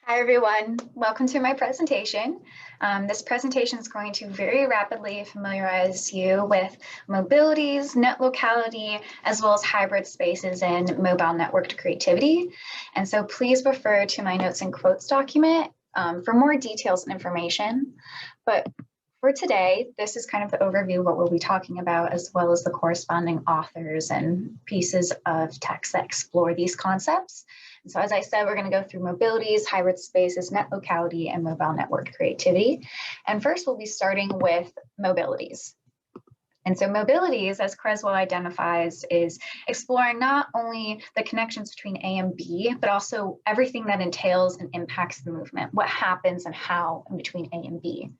Hi everyone, welcome to my presentation. This presentation is going to very rapidly familiarize you with mobilities, net locality, as well as hybrid spaces and mobile networked creativity. And so please refer to my notes and quotes document for more details and information. But for today, this is kind of the overview of what we'll be talking about, as well as the corresponding authors and pieces of text that explore these concepts. And so as I said, we're going to go through mobilities, hybrid spaces, net locality, and mobile network creativity. And first, we'll be starting with mobilities. And so mobilities, as Cresswell identifies, is exploring not only the connections between A and B, but also everything that entails and impacts the movement, what happens and how in between A and B.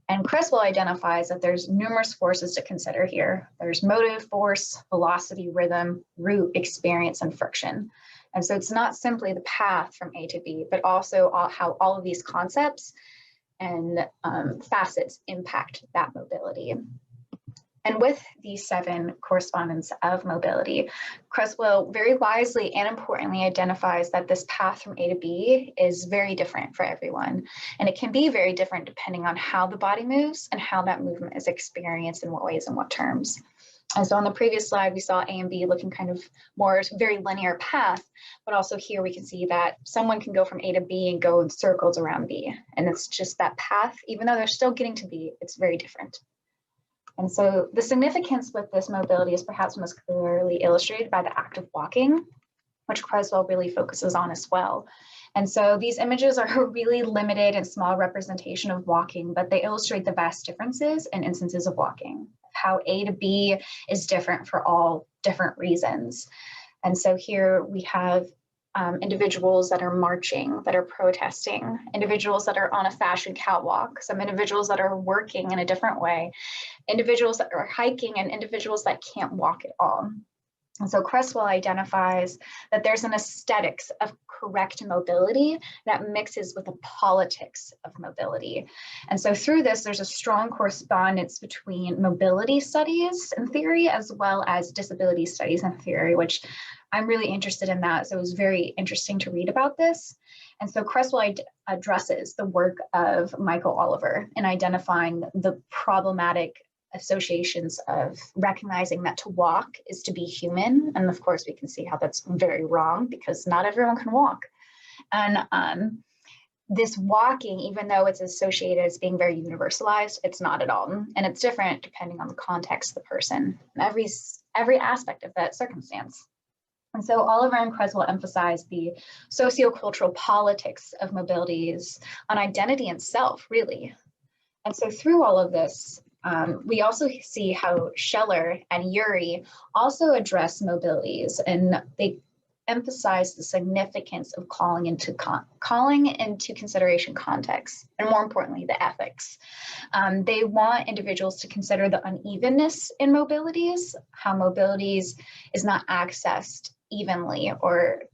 And Cresswell identifies that there's numerous forces to consider here. There's motive, force, velocity, rhythm, route, experience, and friction. And so it's not simply the path from A to B, but also how all of these concepts and facets impact that mobility. And with these 7 correspondents of mobility, Cresswell very wisely and importantly identifies that this path from A to B is very different for everyone. And it can be very different depending on how the body moves and how that movement is experienced in what ways and what terms. And so on the previous slide, we saw A and B looking kind of more very linear path, but also here we can see that someone can go from A to B and go in circles around B. And it's just that path, even though they're still getting to B, it's very different. And so the significance with this mobility is perhaps most clearly illustrated by the act of walking, which Cresswell really focuses on as well. And so these images are a really limited and small representation of walking, but they illustrate the vast differences in instances of walking, how A to B is different for all different reasons. And so here we have individuals that are marching, that are protesting, individuals that are on a fashion catwalk, some individuals that are working in a different way, individuals that are hiking, and individuals that can't walk at all. And so Cresswell identifies that there's an aesthetics of correct mobility that mixes with the politics of mobility. And so through this, there's a strong correspondence between mobility studies and theory, as well as disability studies and theory, which I'm really interested in that. So it was very interesting to read about this. And so Cresswell addresses the work of Michael Oliver in identifying the problematic associations of recognizing that to walk is to be human. And of course, we can see how that's very wrong because not everyone can walk. And this walking, even though it's associated as being very universalized, it's not at all. And it's different depending on the context of the person and every aspect of that circumstance. And so Oliver and Cresswell emphasize the sociocultural politics of mobilities on identity and self, really. And so through all of this, we also see how Scheller and Urry also address mobilities, and they emphasize the significance of calling into consideration context, and more importantly, the ethics. They want individuals to consider the unevenness in mobilities, how mobilities is not accessed evenly or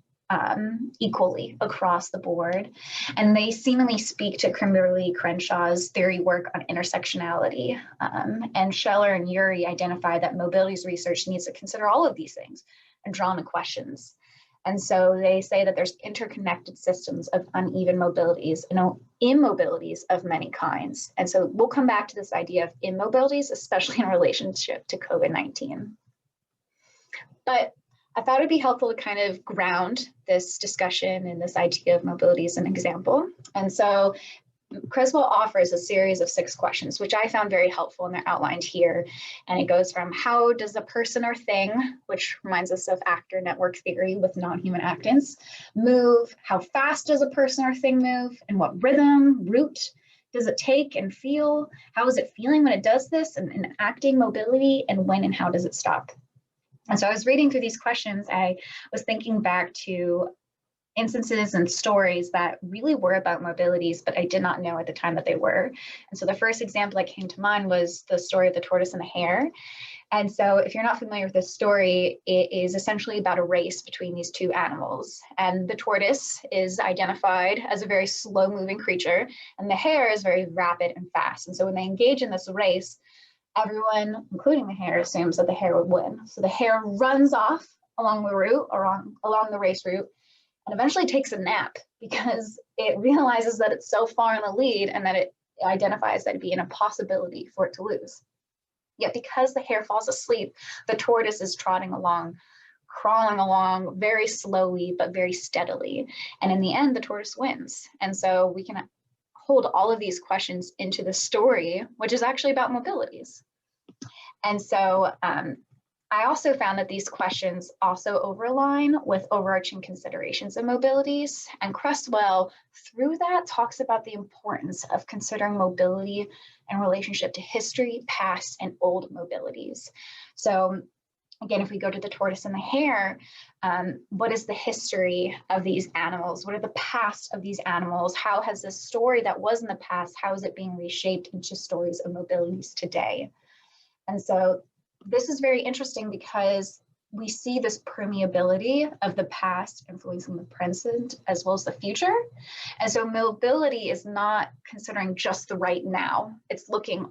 equally across the board. And they seemingly speak to Kimberly Crenshaw's theory work on intersectionality. And Scheller and Urry identify that mobilities research needs to consider all of these things and draw on the questions. And so they say that there's interconnected systems of uneven mobilities and immobilities of many kinds. And so we'll come back to this idea of immobilities, especially in relationship to COVID-19. But I thought it'd be helpful to kind of ground this discussion and this idea of mobility as an example. And so Cresswell offers a series of 6 questions, which I found very helpful, and they're outlined here. And it goes from how does a person or thing, which reminds us of actor network theory with non-human actants, move? How fast does a person or thing move? And what rhythm, route does it take and feel? How is it feeling when it does this? And acting mobility, and when and how does it stop? And so I was reading through these questions, I was thinking back to instances and stories that really were about mobilities, but I did not know at the time that they were. And so the first example that came to mind was the story of the tortoise and the hare. And so if you're not familiar with this story, it is essentially about a race between these 2 animals. And the tortoise is identified as a very slow moving creature, and the hare is very rapid and fast. And so when they engage in this race, everyone, including the hare, assumes that the hare would win. So the hare runs off along the route, or along the race route, and eventually takes a nap because it realizes that it's so far in the lead and that it identifies that it'd be an impossibility for it to lose. Yet because the hare falls asleep, the tortoise is trotting along, crawling along very slowly, but very steadily. And in the end, the tortoise wins. And so we can hold all of these questions into the story, which is actually about mobilities. And so I also found that these questions also overline with overarching considerations of mobilities. And Cresswell, through that, talks about the importance of considering mobility in relationship to history, past, and old mobilities. So again, if we go to the tortoise and the hare, what is the history of these animals? What are the past of these animals? How has this story that was in the past, how is it being reshaped into stories of mobilities today? And so this is very interesting because we see this permeability of the past influencing the present as well as the future. And so mobility is not considering just the right now. It's looking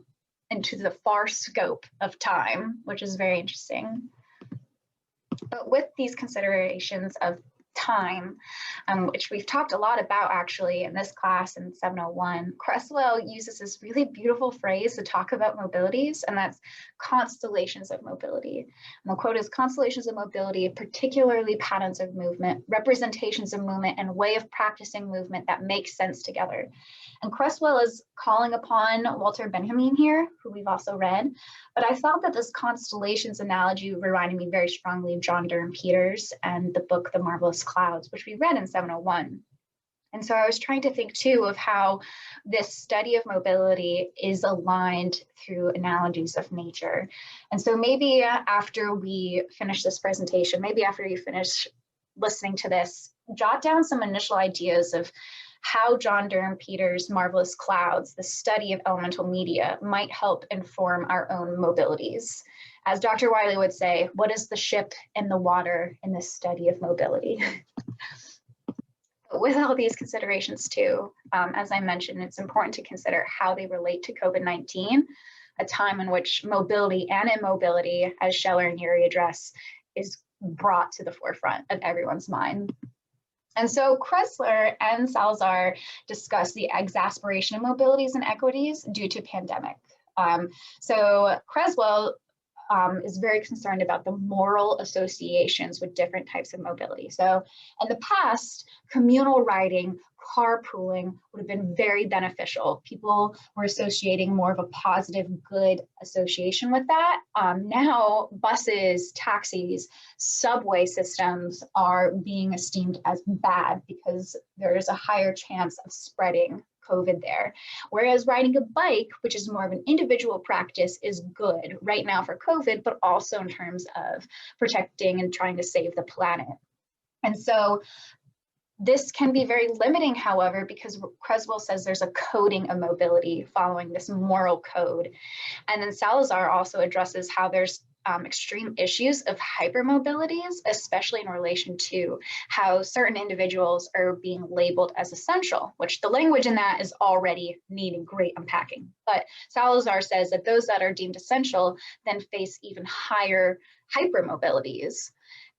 into the far scope of time, which is very interesting. But with these considerations of time, which we've talked a lot about actually in this class in 701, Cresswell uses this really beautiful phrase to talk about mobilities, and that's constellations of mobility. And the quote is, "Constellations of mobility, particularly patterns of movement, representations of movement, and way of practicing movement that makes sense together." And Cresswell is calling upon Walter Benjamin here, who we've also read, but I thought that this constellations analogy reminded me very strongly of John Durham Peters and the book The Marvelous Clouds, which we read in 701. And so I was trying to think too of how this study of mobility is aligned through analogies of nature. And so maybe after we finish this presentation, maybe after you finish listening to this, jot down some initial ideas of how John Durham Peters' Marvelous Clouds, the study of elemental media, might help inform our own mobilities. As Dr. Wiley would say, what is the ship in the water in this study of mobility? But with all these considerations too, as I mentioned, it's important to consider how they relate to COVID-19, a time in which mobility and immobility, as Scheller and Urry address, is brought to the forefront of everyone's mind. And so Cresswell and Salazar discuss the exasperation of mobilities and equities due to pandemic. So Cresswell is very concerned about the moral associations with different types of mobility. So in the past, communal riding, carpooling would have been very beneficial. People were associating more of a positive, good association with that. Now, buses, taxis, subway systems are being esteemed as bad because there is a higher chance of spreading COVID there. Whereas riding a bike, which is more of an individual practice, is good right now for COVID, but also in terms of protecting and trying to save the planet. And so this can be very limiting, however, because Cresswell says there's a coding of mobility following this moral code. And then Salazar also addresses how there's extreme issues of hypermobilities, especially in relation to how certain individuals are being labeled as essential, which the language in that is already needing great unpacking. But Salazar says that those that are deemed essential then face even higher hypermobilities.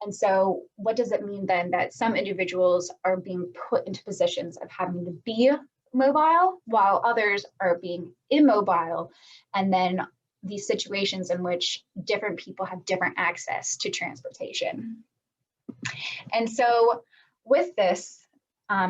And so what does it mean then that some individuals are being put into positions of having to be mobile while others are being immobile, and then these situations in which different people have different access to transportation? And so with this,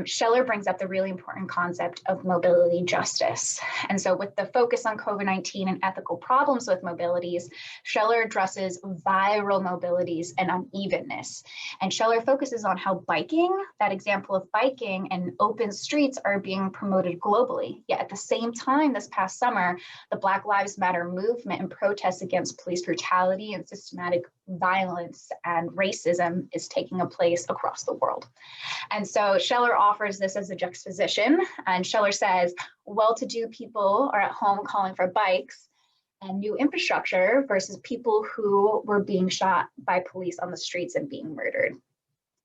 Scheller brings up the really important concept of mobility justice. And so with the focus on COVID-19 and ethical problems with mobilities, Scheller addresses viral mobilities and unevenness. And Scheller focuses on how biking, that example of biking and open streets, are being promoted globally. Yet at the same time, this past summer, the Black Lives Matter movement and protests against police brutality and systematic violence and racism is taking place across the world. And so Scheller offers this as a juxtaposition, and Scheller says, well-to-do people are at home calling for bikes and new infrastructure versus people who were being shot by police on the streets and being murdered.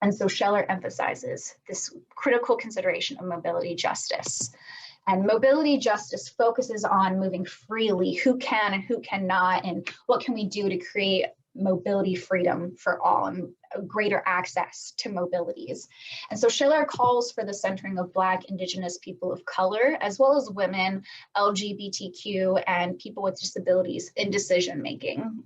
And so Scheller emphasizes this critical consideration of mobility justice. And mobility justice focuses on moving freely, who can and who cannot, and what can we do to create mobility freedom for all and greater access to mobilities. And so Schiller calls for the centering of Black, Indigenous, people of color, as well as women, LGBTQ, and people with disabilities in decision making,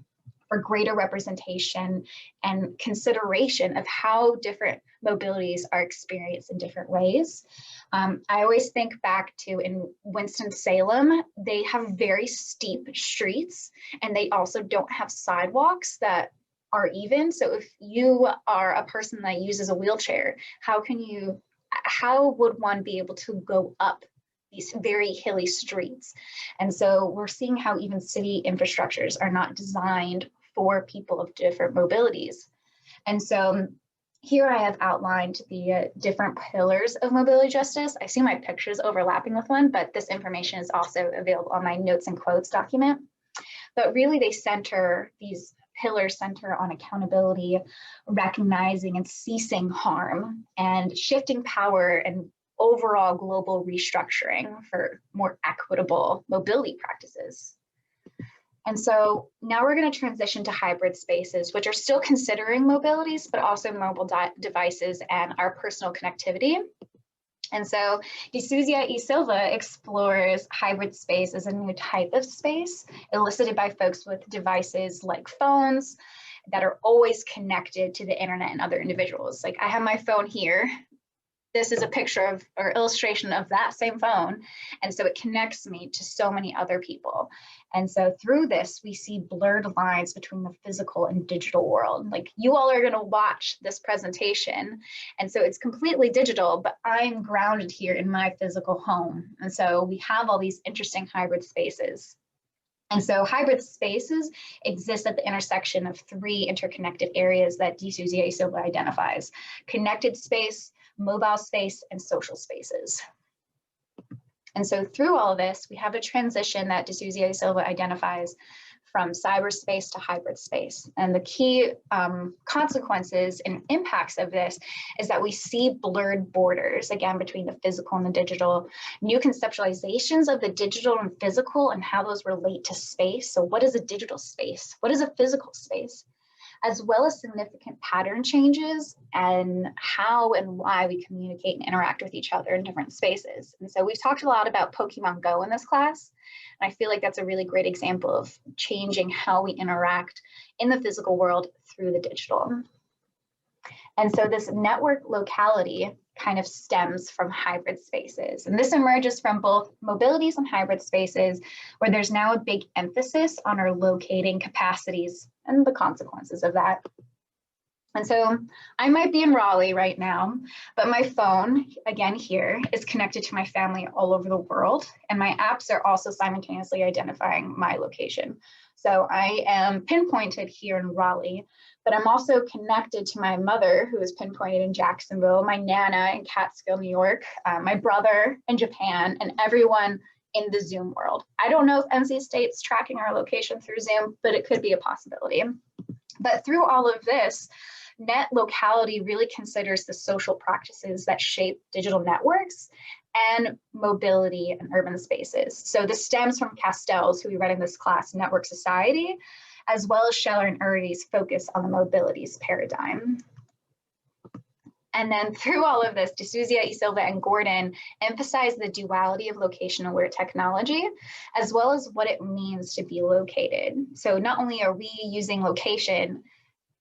for greater representation and consideration of how different mobilities are experienced in different ways. I always think back to in Winston-Salem, they have very steep streets and they also don't have sidewalks that are even. So if you are a person that uses a wheelchair, how would one be able to go up these very hilly streets? And so we're seeing how even city infrastructures are not designed for people of different mobilities. And so here I have outlined the different pillars of mobility justice. I see my pictures overlapping with one, but this information is also available on my notes and quotes document. But really these pillars center on accountability, recognizing and ceasing harm, and shifting power and overall global restructuring for more equitable mobility practices. And so now we're going to transition to hybrid spaces, which are still considering mobilities, but also mobile devices and our personal connectivity. And so Souza y Silva explores hybrid space as a new type of space elicited by folks with devices like phones that are always connected to the internet and other individuals. Like I have my phone here. This is a picture of or illustration of that same phone. And so it connects me to so many other people. And so through this, we see blurred lines between the physical and digital world. Like you all are going to watch this presentation. And so it's completely digital, but I'm grounded here in my physical home. And so we have all these interesting hybrid spaces. And so hybrid spaces exist at the intersection of three interconnected areas that Souza y Silva identifies: connected space, mobile space, and social spaces. And so through all of this, we have a transition that Souza y Silva identifies from cyberspace to hybrid space. And the key consequences and impacts of this is that we see blurred borders, again, between the physical and the digital, new conceptualizations of the digital and physical and how those relate to space. So what is a digital space? What is a physical space? As well as significant pattern changes and how and why we communicate and interact with each other in different spaces. And so we've talked a lot about Pokemon Go in this class, and I feel like that's a really great example of changing how we interact in the physical world through the digital. And so this network locality kind of stems from hybrid spaces. And this emerges from both mobilities and hybrid spaces, where there's now a big emphasis on our locating capacities and the consequences of that. And so I might be in Raleigh right now, but my phone, again here, is connected to my family all over the world, and my apps are also simultaneously identifying my location. So I am pinpointed here in Raleigh, but I'm also connected to my mother, who is pinpointed in Jacksonville, my Nana in Catskill, New York, my brother in Japan, and everyone in the Zoom world. I don't know if NC State's tracking our location through Zoom, but it could be a possibility. But through all of this, net locality really considers the social practices that shape digital networks and mobility in urban spaces. So this stems from Castells, who we read in this class, Network Society, as well as Scheller and Urry's focus on the mobilities paradigm. And then through all of this, Souza y Silva and Gordon emphasize the duality of location-aware technology, as well as what it means to be located. So not only are we using location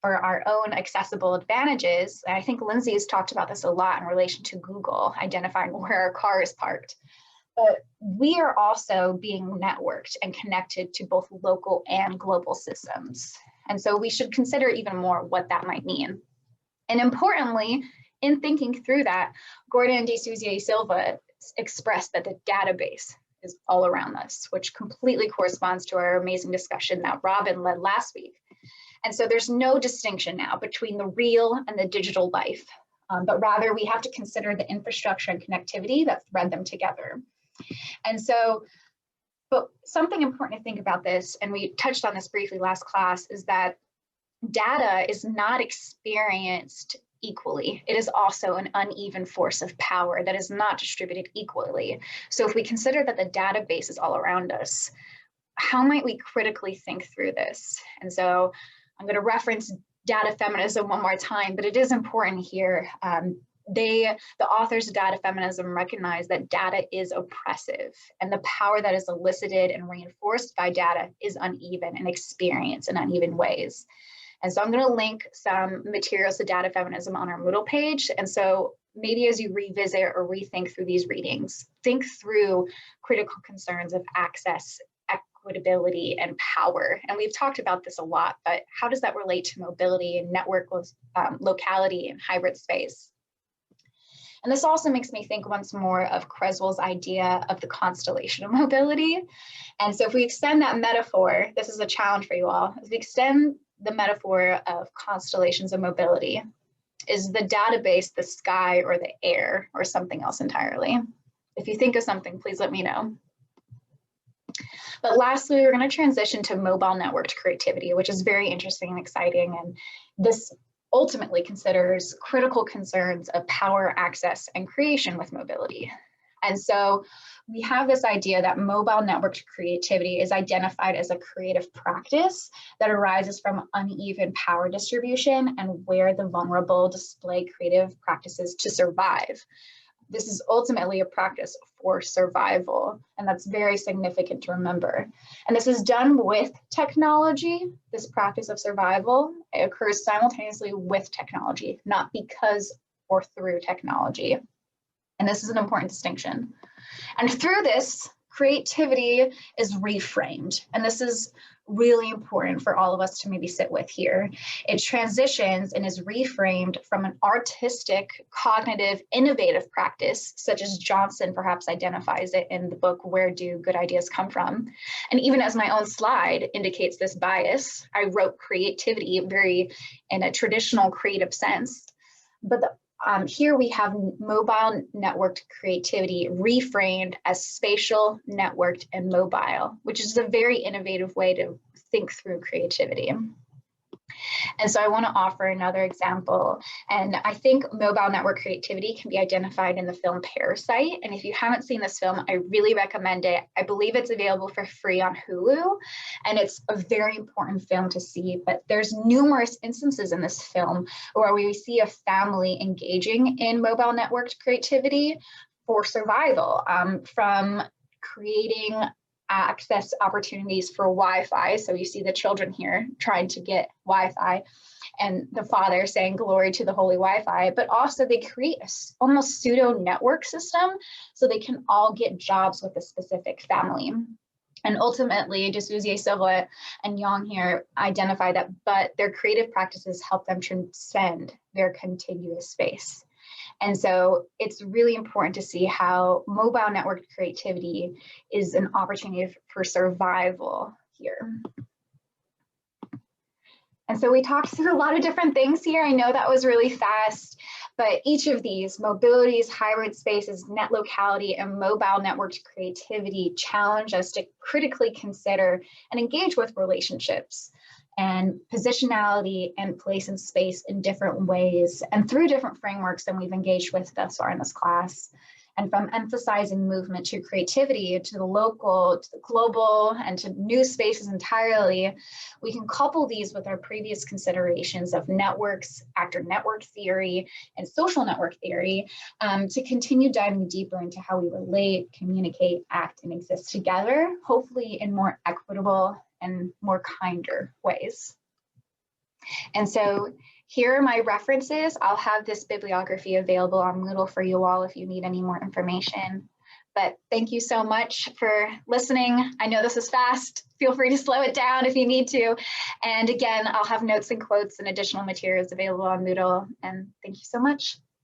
for our own accessible advantages, and I think Lindsay has talked about this a lot in relation to Google, identifying where our car is parked, but we are also being networked and connected to both local and global systems. And so we should consider even more what that might mean. And importantly, in thinking through that, Gordon and Souza y Silva expressed that the database is all around us, which completely corresponds to our amazing discussion that Robin led last week. And so there's no distinction now between the real and the digital life, but rather we have to consider the infrastructure and connectivity that thread them together. And so, but something important to think about this, and we touched on this briefly last class, is that data is not experienced equally. It is also an uneven force of power that is not distributed equally. So if we consider that the database is all around us, how might we critically think through this? And so I'm going to reference data feminism one more time, but it is important here. The authors of data feminism recognize that data is oppressive, and the power that is elicited and reinforced by data is uneven and experienced in uneven ways. And so I'm going to link some materials to data feminism on our Moodle page. And so maybe as you revisit or rethink through these readings, think through critical concerns of access, equitability, and power. And we've talked about this a lot, but how does that relate to mobility and network locality and hybrid space? And this also makes me think once more of Cresswell's idea of the constellation of mobility. And so if we extend that metaphor, this is a challenge for you all, if we extend the metaphor of constellations of mobility, is the database the sky or the air or something else entirely? If you think of something, please let me know. But lastly, we're going to transition to mobile networked creativity, which is very interesting and exciting. And this ultimately considers critical concerns of power, access, and creation with mobility. And so we have this idea that mobile networked creativity is identified as a creative practice that arises from uneven power distribution and where the vulnerable display creative practices to survive. This is ultimately a practice for survival, and that's very significant to remember. And this is done with technology. This practice of survival, it occurs simultaneously with technology, not because or through technology. And this is an important distinction. And through this, creativity is reframed. And this is really important for all of us to maybe sit with here. It transitions and is reframed from an artistic, cognitive, innovative practice, such as Johnson perhaps identifies it in the book, Where Do Good Ideas Come From? And even as my own slide indicates this bias, I wrote creativity very in a traditional creative sense. But here we have mobile networked creativity reframed as spatial, networked, and mobile, which is a very innovative way to think through creativity. And so I want to offer another example. And I think mobile network creativity can be identified in the film Parasite. And if you haven't seen this film, I really recommend it. I believe it's available for free on Hulu. And it's a very important film to see. But there's numerous instances in this film where we see a family engaging in mobile networked creativity for survival, from creating access opportunities for Wi-Fi. So you see the children here trying to get Wi-Fi and the father saying glory to the holy Wi-Fi, but also they create a almost pseudo network system so they can all get jobs with a specific family. And ultimately, Souza, Silva, and Xiong here identify that, but their creative practices help them transcend their contiguous space. And so it's really important to see how mobile network creativity is an opportunity for survival here. And so we talked through a lot of different things here. I know that was really fast, but each of these, mobilities, hybrid spaces, net locality, and mobile networked creativity challenge us to critically consider and engage with relationships and positionality and place and space in different ways and through different frameworks than we've engaged with thus far in this class. And from emphasizing movement to creativity, to the local, to the global, and to new spaces entirely, we can couple these with our previous considerations of networks, actor network theory, and social network theory to continue diving deeper into how we relate, communicate, act, and exist together, hopefully in more equitable and more kinder ways. And so here are my references. I'll have this bibliography available on Moodle for you all if you need any more information. But thank you so much for listening. I know this is fast. Feel free to slow it down if you need to. And again, I'll have notes and quotes and additional materials available on Moodle. And thank you so much.